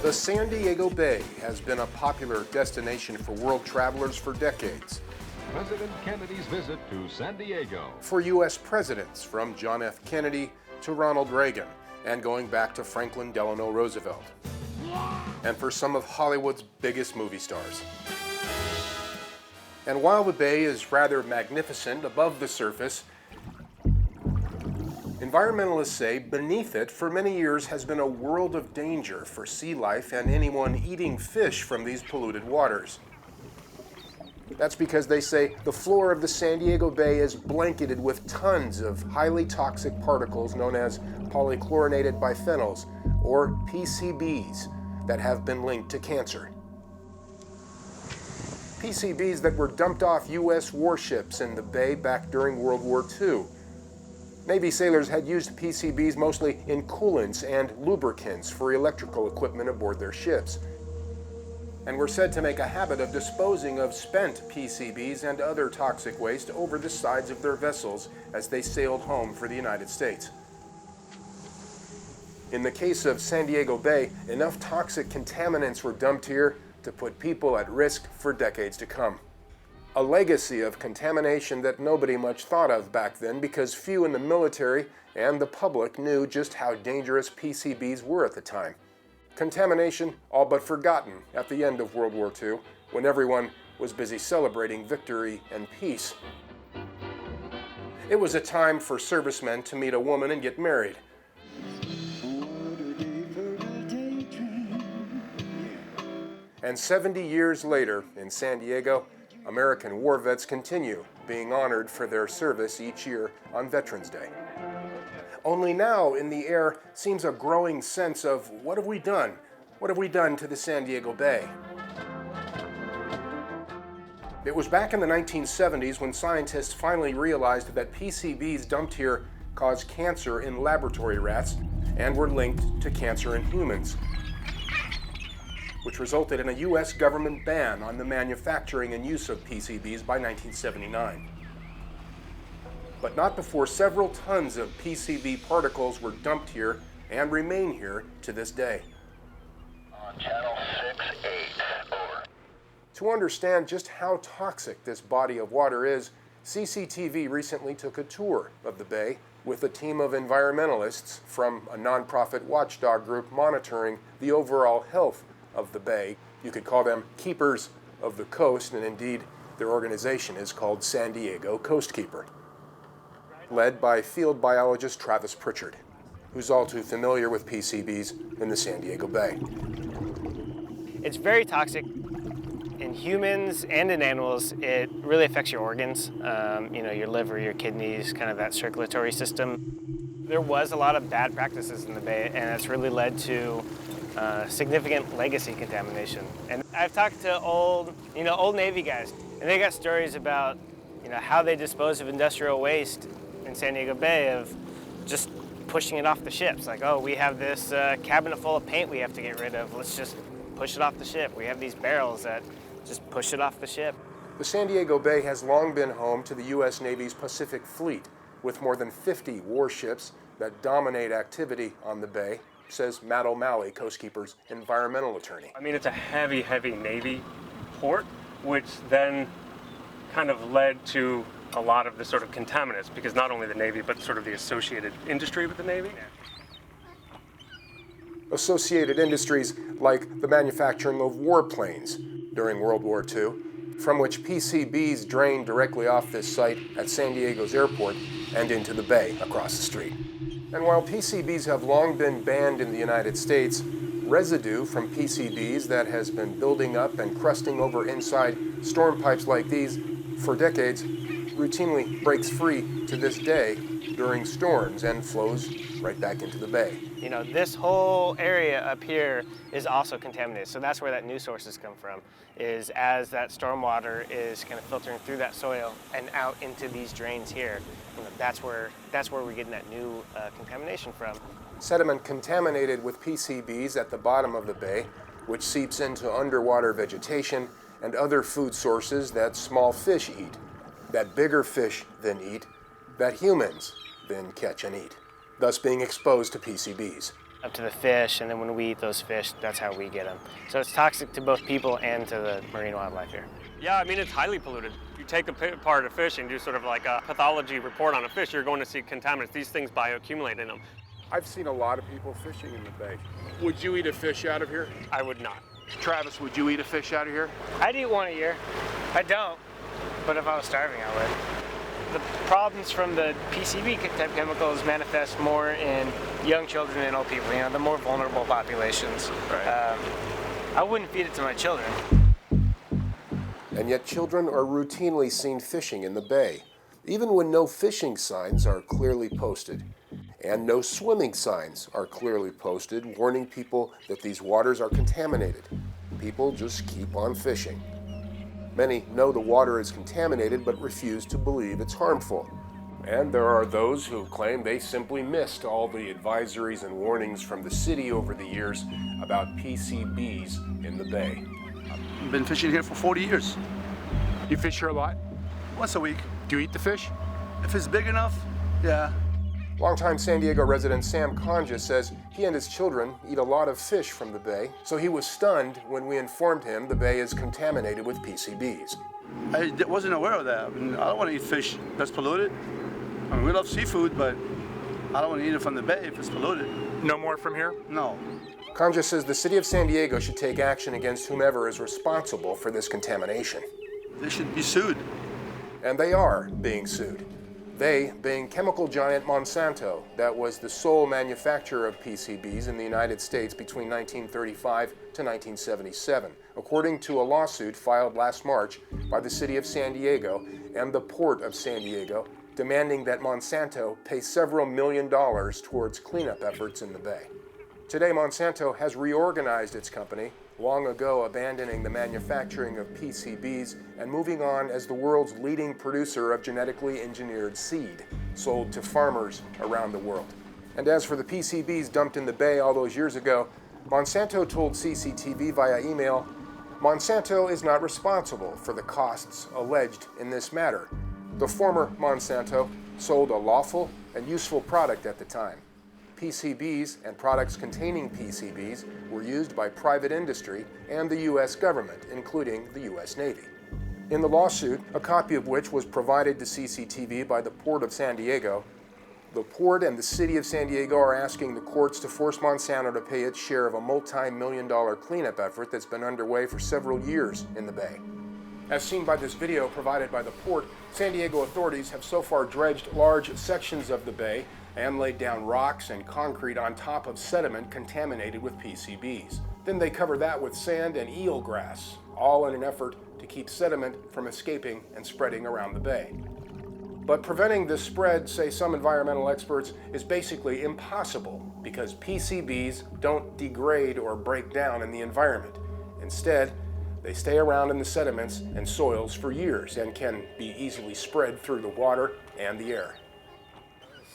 The San Diego Bay has been a popular destination for world travelers for decades. President Kennedy's visit to San Diego. For U.S. presidents, from John F. Kennedy to Ronald Reagan, and going back to Franklin Delano Roosevelt. And for some of Hollywood's biggest movie stars. And while the bay is rather magnificent above the surface, environmentalists say beneath it for many years has been a world of danger for sea life and anyone eating fish from these polluted waters. That's because they say the floor of the San Diego Bay is blanketed with tons of highly toxic particles known as polychlorinated biphenyls, or PCBs, that have been linked to cancer. PCBs that were dumped off U.S. warships in the bay back during World War II. Navy sailors had used PCBs mostly in coolants and lubricants for electrical equipment aboard their ships, and were said to make a habit of disposing of spent PCBs and other toxic waste over the sides of their vessels as they sailed home for the United States. In the case of San Diego Bay, enough toxic contaminants were dumped here to put people at risk for decades to come. A legacy of contamination that nobody much thought of back then because few in the military and the public knew just how dangerous PCBs were at the time. Contamination all but forgotten at the end of World War II, when everyone was busy celebrating victory and peace. It was a time for servicemen to meet a woman and get married. And 70 years later, in San Diego, American war vets continue being honored for their service each year on Veterans Day. Only now in the air seems a growing sense of, what have we done? What have we done to the San Diego Bay? It was back in the 1970s when scientists finally realized that PCBs dumped here cause cancer in laboratory rats and were linked to cancer in humans, which resulted in a U.S. government ban on the manufacturing and use of PCBs by 1979. But not before several tons of PCB particles were dumped here and remain here to this day. On channel 6-8, over. To understand just how toxic this body of water is, CCTV recently took a tour of the bay with a team of environmentalists from a nonprofit watchdog group monitoring the overall health of the bay. You could call them keepers of the coast, and indeed their organization is called San Diego Coastkeeper, led by field biologist Travis Pritchard, who's all too familiar with PCBs in the San Diego Bay. It's very toxic in humans and in animals. It really affects your organs, your liver, your kidneys, kind of that circulatory system. There was a lot of bad practices in the bay, and it's really led to significant legacy contamination. And I've talked to old Navy guys, and they got stories about, how they dispose of industrial waste in San Diego Bay, of just pushing it off the ships. Like, oh, we have this cabinet full of paint we have to get rid of. Let's just push it off the ship. We have these barrels that just push it off the ship. The San Diego Bay has long been home to the U.S. Navy's Pacific Fleet, with more than 50 warships that dominate activity on the bay, says Matt O'Malley, Coastkeeper's environmental attorney. I mean, it's a heavy, heavy Navy port, which then kind of led to a lot of the sort of contaminants, because not only the Navy, but sort of the associated industry with the Navy. Associated industries like the manufacturing of warplanes during World War II, from which PCBs drained directly off this site at San Diego's airport and into the bay across the street. And while PCBs have long been banned in the United States, residue from PCBs that has been building up and crusting over inside storm pipes like these for decades routinely breaks free to this day during storms and flows right back into the bay. This whole area up here is also contaminated, so that's where that new sources come from, is as that storm water is kind of filtering through that soil and out into these drains here. That's where we're getting that new contamination from. Sediment contaminated with PCBs at the bottom of the bay, which seeps into underwater vegetation and other food sources that small fish eat, that bigger fish then eat, that humans then catch and eat, thus being exposed to PCBs. up to the fish, and then when we eat those fish, that's how we get them. So it's toxic to both people and to the marine wildlife here. Yeah, I mean, it's highly polluted. You take apart a fish and do sort of like a pathology report on a fish, you're going to see contaminants. These things bioaccumulate in them. I've seen a lot of people fishing in the bay. Would you eat a fish out of here? I would not. Travis, would you eat a fish out of here? I'd eat one a year. I don't, but if I was starving, I would. The problems from the PCB type chemicals manifest more in young children and old people, the more vulnerable populations. Right. I wouldn't feed it to my children. And yet children are routinely seen fishing in the bay, even when no fishing signs are clearly posted. And no swimming signs are clearly posted, warning people that these waters are contaminated. People just keep on fishing. Many know the water is contaminated but refuse to believe it's harmful. And there are those who claim they simply missed all the advisories and warnings from the city over the years about PCBs in the bay. I've been fishing here for 40 years. You fish here a lot? Once a week. Do you eat the fish? If it's big enough, yeah. Longtime San Diego resident Sam Conja says he and his children eat a lot of fish from the bay, so he was stunned when we informed him the bay is contaminated with PCBs. I wasn't aware of that. I mean, I don't want to eat fish that's polluted. I mean, we love seafood, but I don't want to eat it from the bay if it's polluted. No more from here? No. Conja says the city of San Diego should take action against whomever is responsible for this contamination. They should be sued. And they are being sued. They being chemical giant Monsanto, that was the sole manufacturer of PCBs in the United States between 1935 to 1977, according to a lawsuit filed last March by the city of San Diego and the port of San Diego, demanding that Monsanto pay several $1 million towards cleanup efforts in the bay. Today, Monsanto has reorganized its company, long ago abandoning the manufacturing of PCBs and moving on as the world's leading producer of genetically engineered seed, sold to farmers around the world. And as for the PCBs dumped in the bay all those years ago, Monsanto told CCTV via email, Monsanto is not responsible for the costs alleged in this matter. The former Monsanto sold a lawful and useful product at the time. PCBs and products containing PCBs were used by private industry and the U.S. government, including the U.S. Navy. In the lawsuit, a copy of which was provided to CCTV by the Port of San Diego, the Port and the City of San Diego are asking the courts to force Monsanto to pay its share of a multi-million-dollar cleanup effort that's been underway for several years in the bay. As seen by this video provided by the Port, San Diego authorities have so far dredged large sections of the bay and laid down rocks and concrete on top of sediment contaminated with PCBs. Then they cover that with sand and eelgrass, all in an effort to keep sediment from escaping and spreading around the bay. But preventing this spread, say some environmental experts, is basically impossible because PCBs don't degrade or break down in the environment. Instead, they stay around in the sediments and soils for years and can be easily spread through the water and the air.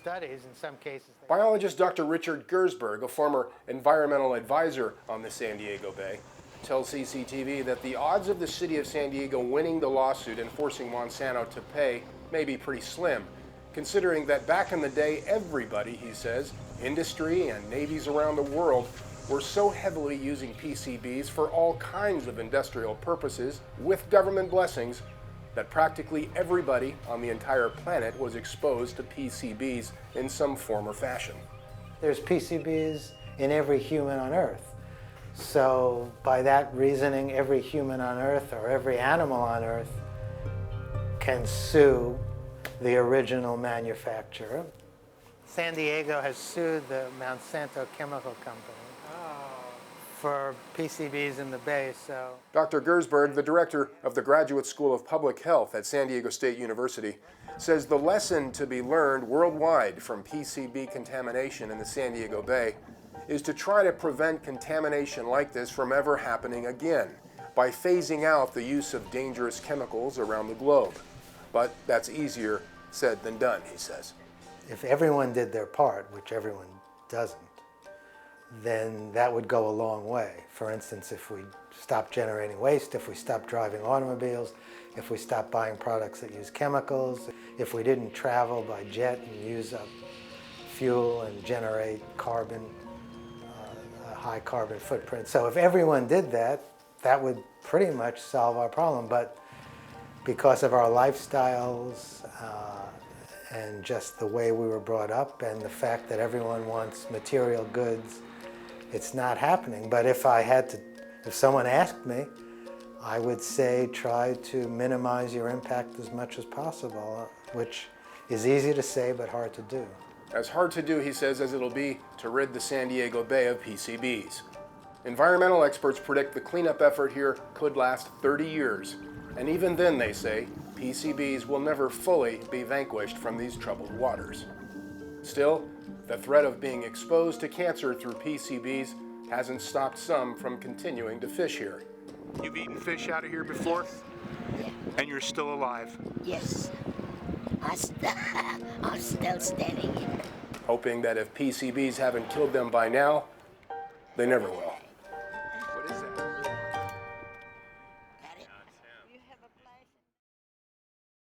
Studies in some cases. Biologist Dr. Richard Gersberg, a former environmental advisor on the San Diego Bay, tells CCTV that the odds of the city of San Diego winning the lawsuit and forcing Monsanto to pay may be pretty slim, considering that back in the day, everybody, he says, industry and navies around the world, were so heavily using PCBs for all kinds of industrial purposes with government blessings that practically everybody on the entire planet was exposed to PCBs in some form or fashion. There's PCBs in every human on Earth. So by that reasoning, every human on Earth or every animal on Earth can sue the original manufacturer. San Diego has sued the Monsanto Chemical Company for PCBs in the bay, so. Dr. Gersberg, the director of the Graduate School of Public Health at San Diego State University, says the lesson to be learned worldwide from PCB contamination in the San Diego Bay is to try to prevent contamination like this from ever happening again by phasing out the use of dangerous chemicals around the globe. But that's easier said than done, he says. If everyone did their part, which everyone doesn't, then that would go a long way. For instance, if we stop generating waste, if we stop driving automobiles, if we stop buying products that use chemicals, if we didn't travel by jet and use up fuel and generate carbon, high carbon footprint. So if everyone did that, that would pretty much solve our problem. But because of our lifestyles and just the way we were brought up and the fact that everyone wants material goods, it's not happening. But if someone asked me, I would say try to minimize your impact as much as possible, which is easy to say but hard to do. As hard to do, he says, as it'll be to rid the San Diego Bay of PCBs. Environmental experts predict the cleanup effort here could last 30 years. And even then, they say, PCBs will never fully be vanquished from these troubled waters. Still, the threat of being exposed to cancer through PCBs hasn't stopped some from continuing to fish here. You've eaten fish out of here before? Yeah. And you're still alive? Yes. I'm still standing here. Hoping that if PCBs haven't killed them by now, they never will.